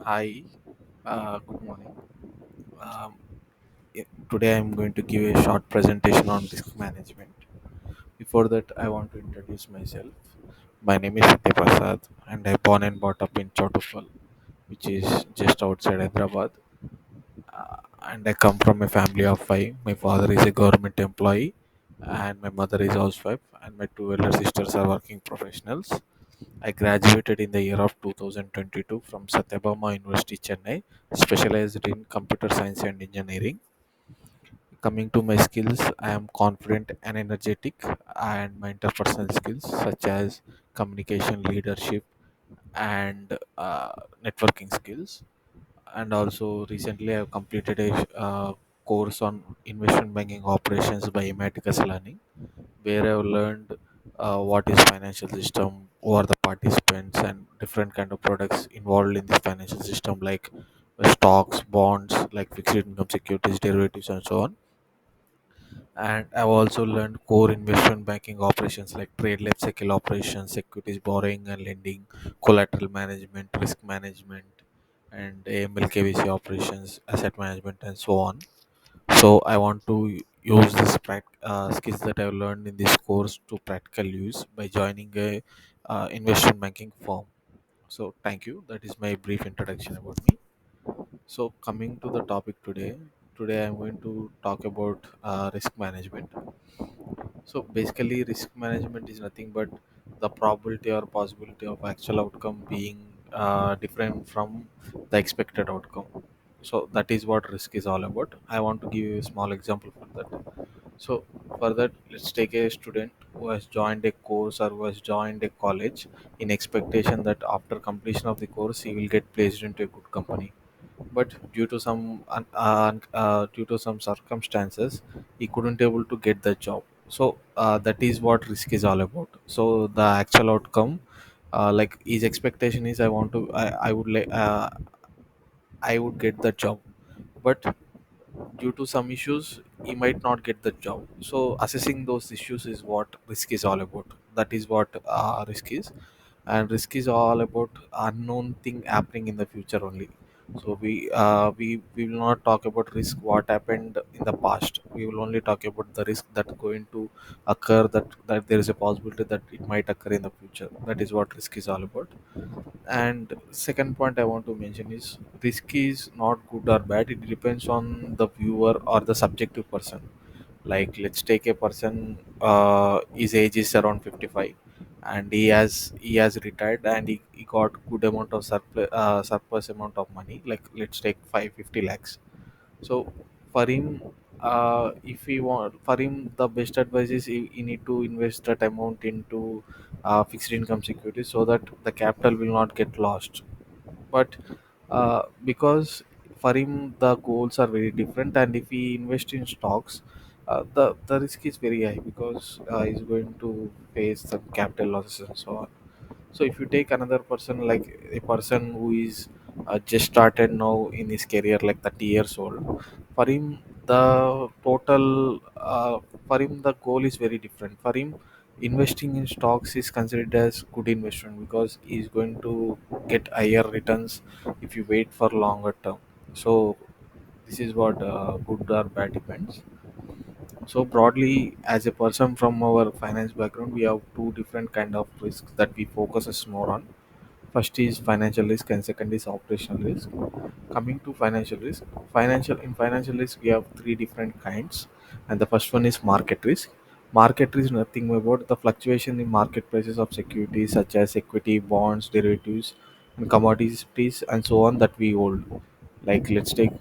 Hi, good morning. Um, Today I'm going to give a short presentation on risk management. Before that, I want to introduce myself. My name is Satya Prasad, and I born and brought up in Chotufal, which is just outside Hyderabad. And I come from a family of five. My father is a government employee, and my mother is housewife, and my two elder sisters are working professionals. I graduated in the year of 2022 from Satyabama University, Chennai, specialized in computer science and engineering. Coming to my skills, I am confident and energetic, and my interpersonal skills such as communication, leadership, and networking skills. And also, recently, I have completed a course on investment banking operations by Ematicus Learning, where I've learned what is financial system, who are the participants, and different kind of products involved in this financial system, like stocks, bonds, like fixed income securities, derivatives, and so on. And I've also learned core investment banking operations like trade life cycle operations, securities borrowing and lending, collateral management, risk management, and AML KVC operations, asset management, and so on. So I want to use this skills that I've learned in this course to practical use by joining a investment banking firm. So thank you. That is my brief introduction about me. So coming to the topic today I'm going to talk about risk management. So basically, risk management is nothing but the probability or possibility of actual outcome being different from the expected outcome. So that is what risk is all about. I want to give you a small example for that. So for that, let's take a student who has joined a course or who has joined a college in expectation that after completion of the course he will get placed into a good company, but due to some circumstances he couldn't able to get the job. So that is what risk is all about. So the actual outcome, like his expectation is I want to I would get the job, but due to some issues he might not get the job. So assessing those issues is what risk is all about. That is what risk is. And risk is all about unknown thing happening in the future only. So we will not talk about risk what happened in the past. We will only talk about the risk that going to occur, that there is a possibility that it might occur in the future. That is what risk is all about. And second point I want to mention is risk is not good or bad. It depends on the viewer or the subjective person. Like let's take a person, his age is around 55, and he has retired, and he got good amount of surplus amount of money, like let's take 550 lakhs. So for him, if he want for him the best advice is he need to invest that amount into fixed income securities so that the capital will not get lost. But because for him the goals are very different, and if he invest in stocks, the risk is very high because he's going to face some capital losses and so on. So if you take another person, like a person who is just started now in his career, like 30 years old, for him the total for him the goal is very different. For him, investing in stocks is considered as good investment because he is going to get higher returns if you wait for longer term. So this is what good or bad depends. So broadly, as a person from our finance background, we have two different kind of risks that we focuses more on. First is financial risk, and second is operational risk. Coming to financial risk, we have three different kinds, and the first one is market risk. Market risk is nothing about the fluctuation in market prices of securities such as equity, bonds, derivatives, and commodities, and so on that we hold. Like let's take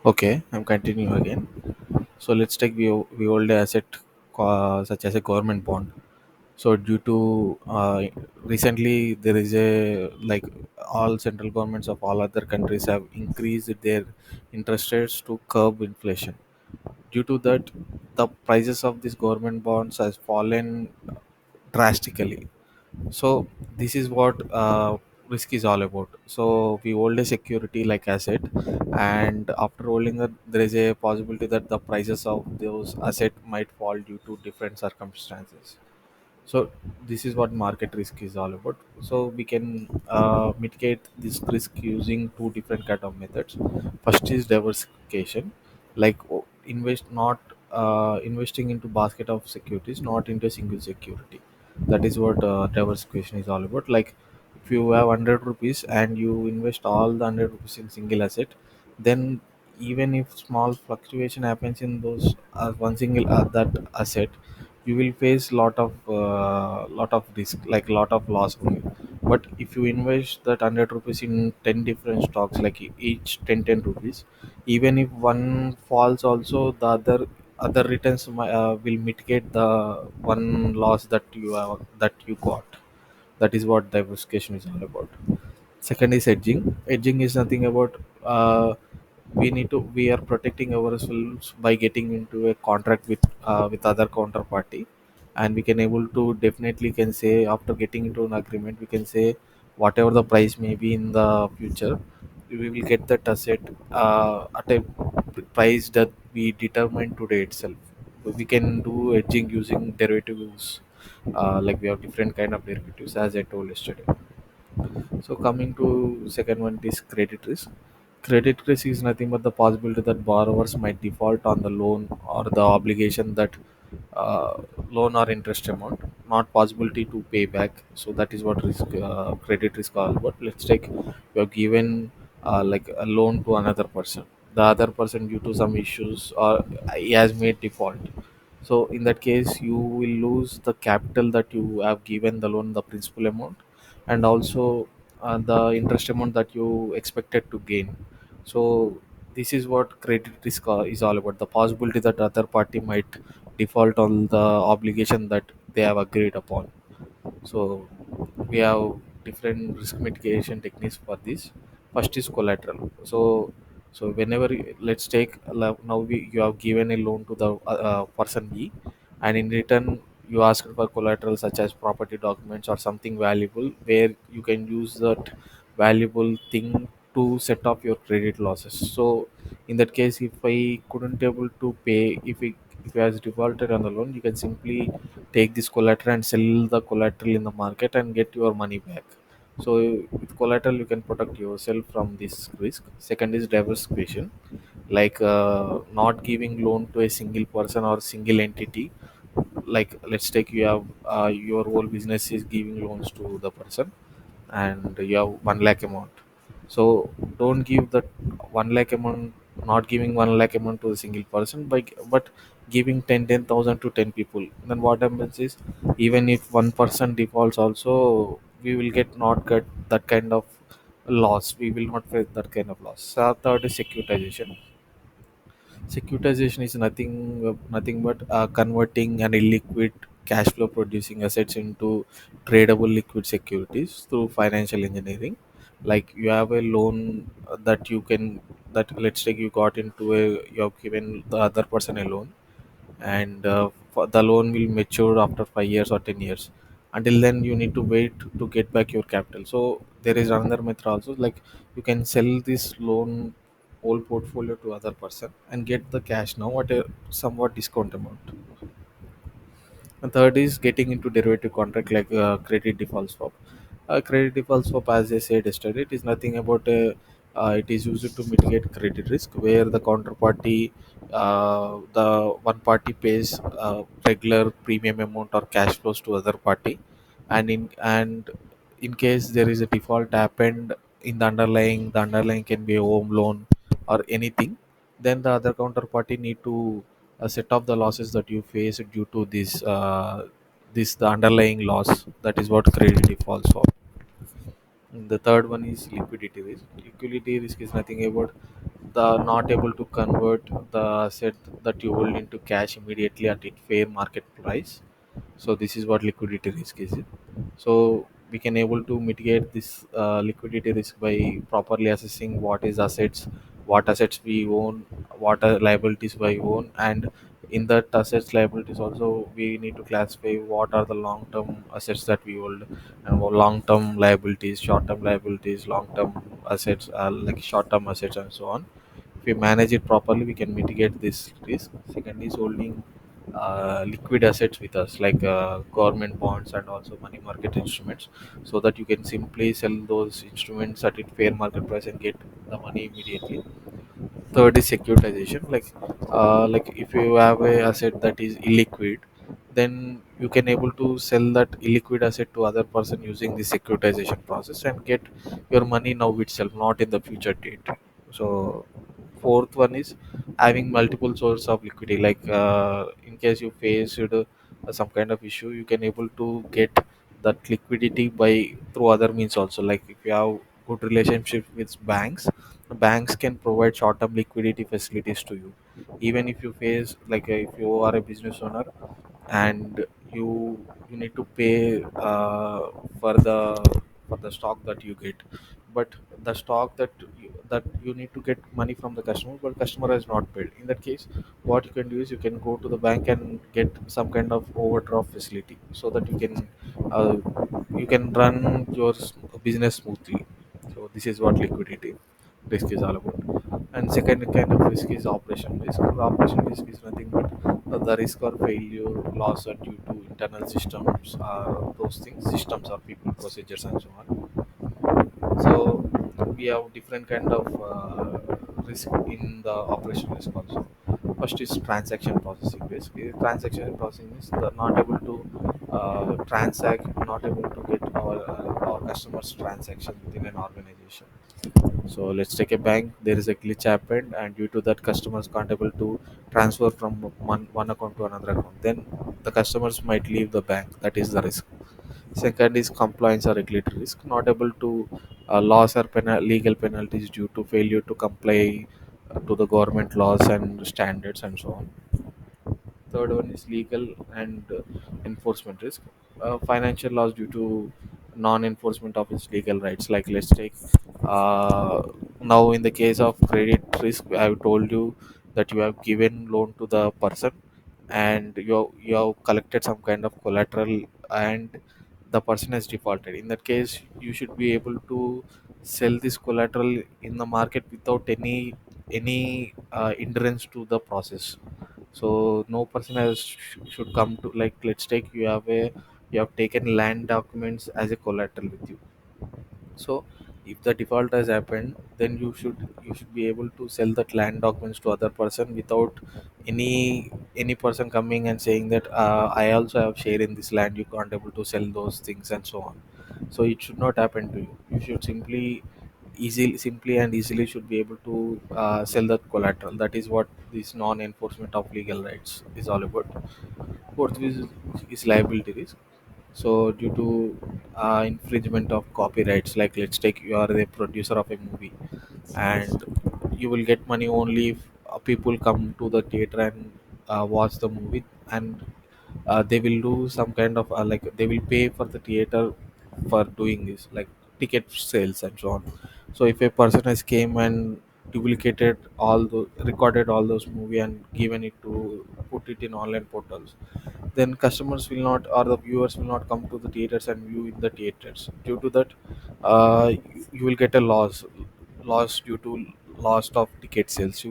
okay, I'm continuing again. So let's take we hold a asset such as a government bond. So due to recently there is a like all central governments of all other countries have increased their interest rates to curb inflation. Due to that, the prices of these government bonds has fallen drastically. So this is what risk is all about. So we hold a security like asset, and after holding it, there is a possibility that the prices of those asset might fall due to different circumstances. So this is what market risk is all about. So we can mitigate this risk using two different kind of methods. First is diversification, like invest not investing into basket of securities, not into a single security. That is what diversification is all about. Like if you have 100 rupees and you invest all the 100 rupees in single asset, then even if small fluctuation happens in those one single that asset, you will face lot of risk, like lot of loss only. But if you invest that 100 rupees in 10 different stocks, like each 10 rupees, even if one falls also, the other returns will mitigate the one loss that you got. That is what diversification is all about. Second is hedging. Hedging is nothing about we are protecting ourselves by getting into a contract with other counterparty, and we can able to definitely can say after getting into an agreement, we can say whatever the price may be in the future, we will get that asset at a price that we determine today itself. We can do hedging using derivatives, like we have different kind of derivatives as I told yesterday. So coming to second one is credit risk. Credit risk is nothing but the possibility that borrowers might default on the loan or the obligation that uh, loan or interest amount, not possibility to pay back. So that is what risk, credit risk all about. Let's take you have given like a loan to another person. The other person due to some issues or he has made default. So in that case, you will lose the capital that you have given the loan, the principal amount, and also the interest amount that you expected to gain. So this is what credit risk is all about. The possibility that other party might default on the obligation that they have agreed upon. So we have different risk mitigation techniques for this. First is collateral. So whenever let's take now you have given a loan to the person B, and in return you ask for collateral such as property documents or something valuable, where you can use that valuable thing to set off your credit losses. So in that case, if I couldn't able to pay, if he has defaulted on the loan, you can simply take this collateral and sell the collateral in the market and get your money back. So with collateral you can protect yourself from this risk. Second is diversification, like not giving loan to a single person or single entity. Like let's take you have your whole business is giving loans to the person, and you have 1 lakh amount. So don't give that 1 lakh amount, not giving 1 lakh amount to a single person, but giving 10,000 to 10 people. Then what happens is, even if one person defaults also, we will not get that kind of loss. We will not face that kind of loss. Third is securitization. Securitization is nothing but converting an illiquid cash flow producing assets into tradable liquid securities through financial engineering. Like you have a loan that you can that let's take you got into a you have given the other person a loan, and the loan will mature after 5 years or 10 years. Until then you need to wait to get back your capital. So there is another method also, like you can sell this loan whole portfolio to other person and get the cash now at a somewhat discount amount. And third is getting into derivative contract, like credit default swap. Credit default swap, as I said yesterday, it is nothing about it is used to mitigate credit risk, where the counterparty, the one party pays regular premium amount or cash flows to other party, and in case there is a default happened in the underlying can be a home loan or anything, then the other counterparty need to set off the losses that you face due to this the underlying loss. That is what credit defaults for. The third one is liquidity risk. Liquidity risk is nothing about the not able to convert the asset that you hold into cash immediately at its fair market price. So this is what liquidity risk is. So we can able to mitigate this liquidity risk by properly assessing what assets we own, what are liabilities we own, and in that assets liabilities also we need to classify what are the long term assets that we hold, and what long term liabilities, short term liabilities, long term assets, like short term assets and so on. If we manage it properly, we can mitigate this risk. Second is holding liquid assets with us, like government bonds and also money market instruments, so that you can simply sell those instruments at a fair market price and get the money immediately. Third is securitization, like if you have a asset that is illiquid, then you can able to sell that illiquid asset to other person using the securitization process and get your money now itself, not in the future date. So fourth one is having multiple source of liquidity, like in case you faced some kind of issue, you can able to get that liquidity by through other means also. Like if you have good relationship with banks, the banks can provide short-term liquidity facilities to you. Even if you face, like if you are a business owner and you need to pay for the for the stock that you get, but the stock that you need to get money from the customer, but customer has not paid. In that case, what you can do is you can go to the bank and get some kind of overdraft facility, so that uh, you can run your business smoothly. So this is what liquidity risk is all about. And second kind of risk is operation risk. Operation risk is nothing but the risk or failure, loss are due to internal systems, those things, systems or people, procedures, and so on. So we have different kind of risk in the operation risk also. First is transaction processing risk. Transaction processing is the not able to transact, not able to get our customers transaction within an organization. So let's take a bank. There is a glitch happened, and due to that, customers can't able to transfer from one account to another account. Then the customers might leave the bank. That is the risk. Second is compliance or regulatory risk, not able to loss or legal penalties due to failure to comply to the government laws and standards and so on. Third one is legal and enforcement risk, financial loss due to non-enforcement of its legal rights. Like let's take uh, now in the case of credit risk, I have told you that you have given loan to the person and you have collected some kind of collateral, and the person has defaulted. In that case, you should be able to sell this collateral in the market without any hindrance to the process. So no person has should come to, like let's take you have taken land documents as a collateral with you. So if the default has happened, then you should be able to sell that land documents to other person without any person coming and saying that I also have share in this land, you can't able to sell those things and so on. So it should not happen to you. You should simply and easily should be able to sell that collateral. That is what this non-enforcement of legal rights is all about. Fourth is liability risk. So due to infringement of copyrights, like let's take you are the producer of a movie, and you will get money only if people come to the theater and watch the movie, and they will do some kind of like they will pay for the theater for doing this, like ticket sales and so on. So if a person has came and duplicated all the recorded all those movie and given it to put it in online portals, then customers will not, or the viewers will not come to the theaters and view in the theaters. Due to that, you will get a loss due to loss of ticket sales.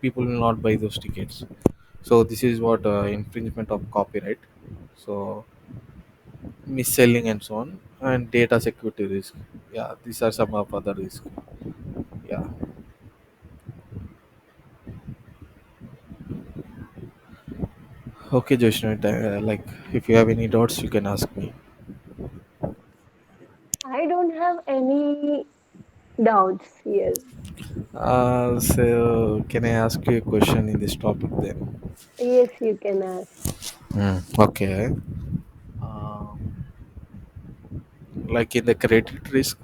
People will not buy those tickets. So this is what infringement of copyright. So mis-selling and so on, and data security risk. Yeah, these are some of other risks. Yeah. Okay, Joshna, like if you have any doubts, you can ask me. I don't have any doubts. Yes. So can I ask you a question in this topic then? Yes, you can ask. Okay. Uh, like in the credit risk,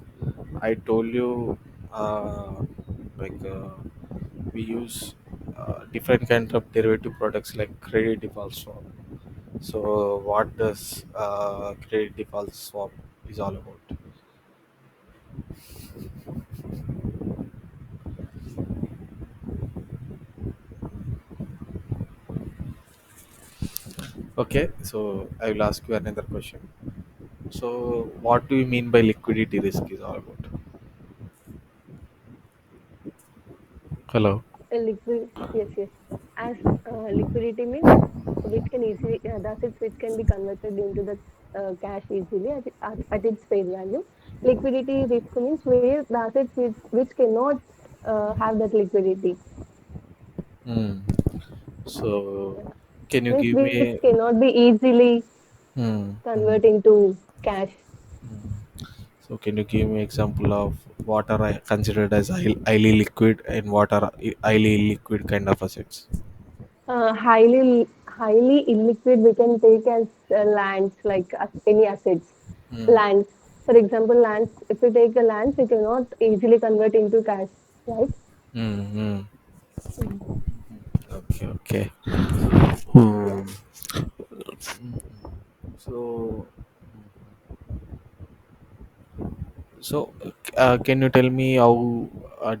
I told you, like we use different kinds of derivative products like credit default swap. So what does credit default swap is all about? Okay, so I will ask you another question. So what do you mean by liquidity risk is all about? Hello. A liquid. Yes, yes. as liquidity means which can easily the assets which can be converted into the cash easily at its face value. Liquidity risk means where the assets which cannot have that liquidity. Hmm. So, Yeah. can you Means give which me? cannot be easily Hmm. convert Hmm. into cash. So, can you give me example of what are considered as highly liquid and what are highly illiquid kind of assets? Highly illiquid we can take as lands like any assets. Hmm. Lands, for example, lands. If we take a lands, we cannot easily convert into cash, right? Hmm. Hmm. Mm. Okay. Okay. Yeah. Hmm. So, can you tell me how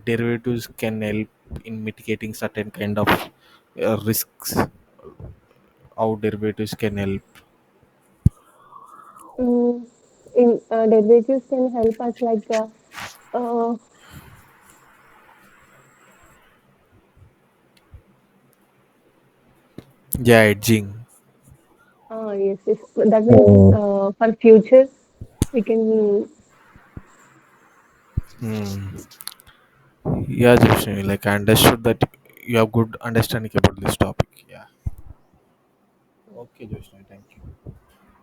derivatives can help in mitigating certain kind of risks? How derivatives can help? Mm, in derivatives can help us like uh, Yeah, edging. yes, yes. That means for future we can. Hmm. Yeah, Joshua, like I understood that you have good understanding about this topic. Yeah. Okay, Joshua, thank you.